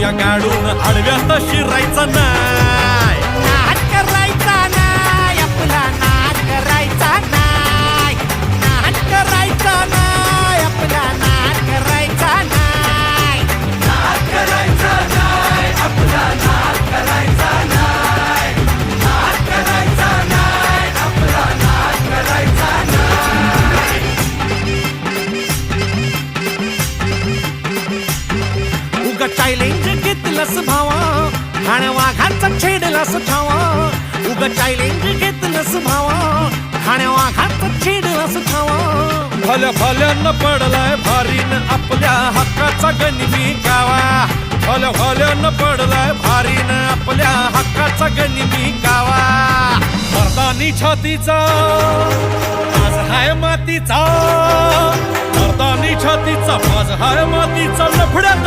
घेऊया गाडून आडव्यात शिरायचा नाही. नाद करायचा नाही आपला, नाद करायचा नाही, नाद करायचा नाही आपला, नाद करायचा नाही, नाद करायचा नाही आपला, नाद करायचा नाही, नाद करायचा नाही आपला, नाद करायचा नाही. उगा चॅलेंज घेतलंस भावा, ठाण्या वाघाचा छेडलास ठावा. उगा चॅलेंज घेतलंस भावा, ठाण्या वाघाचा छेडलास ठावा. भल्या भल्यानं पडलाय भारीन आपल्या हक्काचा गनिमी गावा. भल्या भल्यानं पडलाय भारीन आपल्या हक्काचा गनिमी गावा. मर्दानी छातीचा आज हाय मातीचा, मर्दानी छातीचा आज हाय मातीचा, लफड्यात